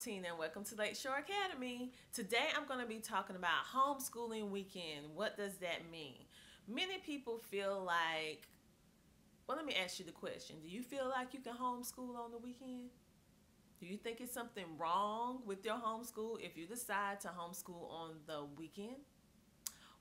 Tina, and welcome to Lakeshore Academy. Today I'm going to be talking about Homeschooling Weekend. What does that mean? Many people feel like, well, let me ask you the question. Do you feel like you can homeschool on the weekend? Do you think it's something wrong with your homeschool if you decide to homeschool on the weekend?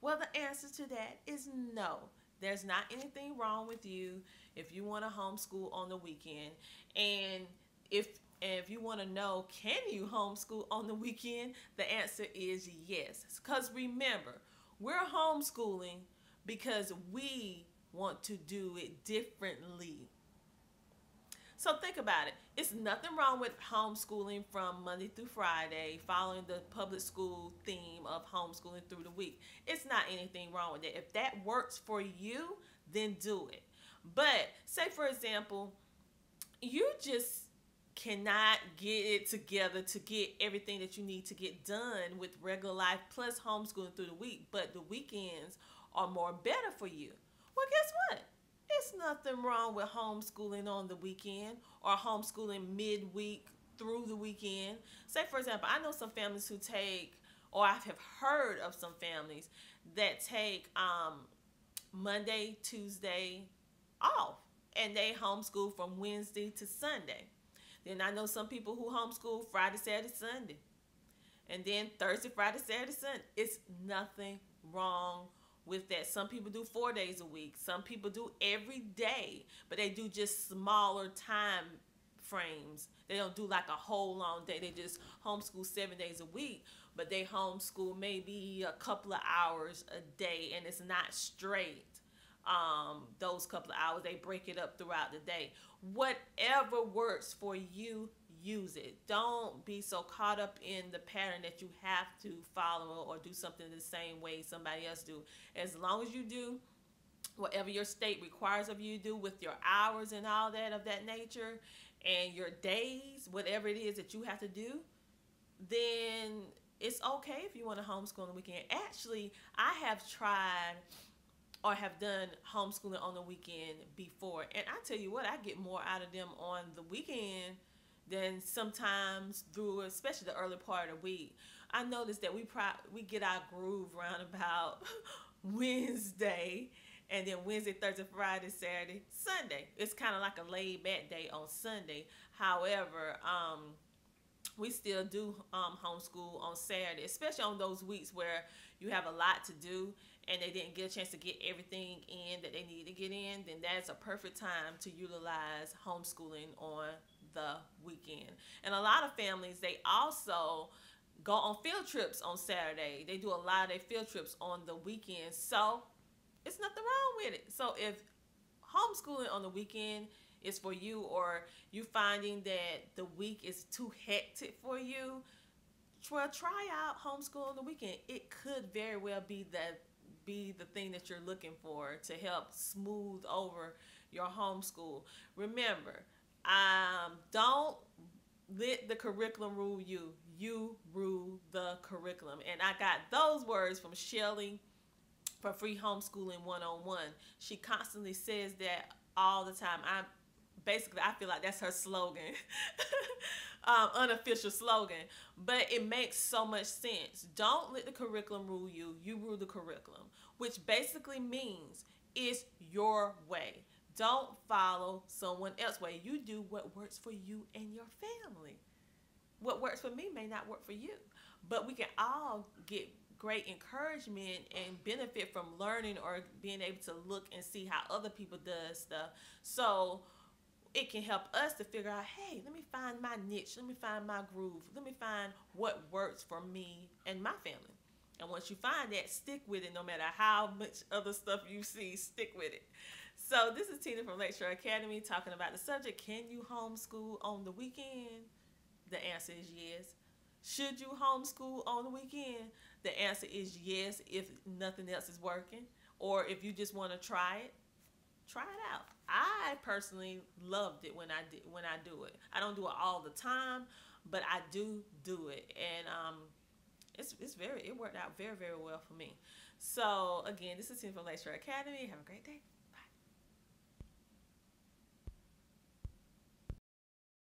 Well, the answer to that is no. There's not anything wrong with you if you want to homeschool on the weekend. And if you want to know, can you homeschool on the weekend? The answer is yes. Because remember, we're homeschooling because we want to do it differently. So think about it. It's nothing wrong with homeschooling from Monday through Friday, following the public school theme of homeschooling through the week. It's not anything wrong with it. If that works for you, then do it. But say, for example, you just cannot get it together to get everything that you need to get done with regular life plus homeschooling through the week, but the weekends are more better for you. Well, guess what? There's nothing wrong with homeschooling on the weekend or homeschooling midweek through the weekend. Say, for example, I know some families who take, or I have heard of some families that take Monday, Tuesday off, and they homeschool from Wednesday to Sunday. Then I know some people who homeschool Friday, Saturday, Sunday, and then Thursday, Friday, Saturday, Sunday. It's nothing wrong with that. Some people do 4 days a week. Some people do every day, but they do just smaller time frames. They don't do like a whole long day. They just homeschool 7 days a week, but they homeschool maybe a couple of hours a day, and it's not straight. Those couple of hours, they break it up throughout the day. Whatever works for you, use it. Don't be so caught up in the pattern that you have to follow or do something the same way somebody else do. As long as you do whatever your state requires of you to do with your hours and all that of that nature and your days, whatever it is that you have to do, then it's okay if you want to homeschool on the weekend. Actually, I have tried or have done homeschooling on the weekend before, and I tell you what, I get more out of them on the weekend than sometimes through, especially the early part of the week. I noticed that we get our groove around about Wednesday, and then Wednesday, Thursday, Friday, Saturday, Sunday. It's kind of like a laid back day on Sunday. However, we still do homeschool on Saturday, especially on those weeks where you have a lot to do and they didn't get a chance to get everything in that they need to get in. Then that's a perfect time to utilize homeschooling on the weekend. And a lot of families, they also go on field trips on Saturday. They do a lot of their field trips on the weekend. So it's nothing wrong with it. So if homeschooling on the weekend is for you, or you finding that the week is too hectic for you, well, try out homeschool on the weekend. It could very well be the thing that you're looking for to help smooth over your homeschool. Remember, don't let the curriculum rule you. You rule the curriculum. And I got those words from Shelly for Free Homeschooling 101. She constantly says that all the time. I feel like that's her slogan, unofficial slogan, but it makes so much sense. Don't let the curriculum rule you. You rule the curriculum, which basically means it's your way. Don't follow someone else's way. You do what works for you and your family. What works for me may not work for you, but we can all get great encouragement and benefit from learning or being able to look and see how other people do stuff. So it can help us to figure out, hey, let me find my niche, let me find my groove, let me find what works for me and my family. And once you find that, stick with it. No matter how much other stuff you see, stick with it. So this is Tina from Lakeshore Academy talking about the subject, can you homeschool on the weekend? The answer is yes. Should you homeschool on the weekend? The answer is yes, if nothing else is working, or if you just want to try it. Try it out. I personally loved it when I do it. I don't do it all the time, but I do it, and it worked out very, very well for me. So again, this is Tina from Lakeshore Academy. Have a great day.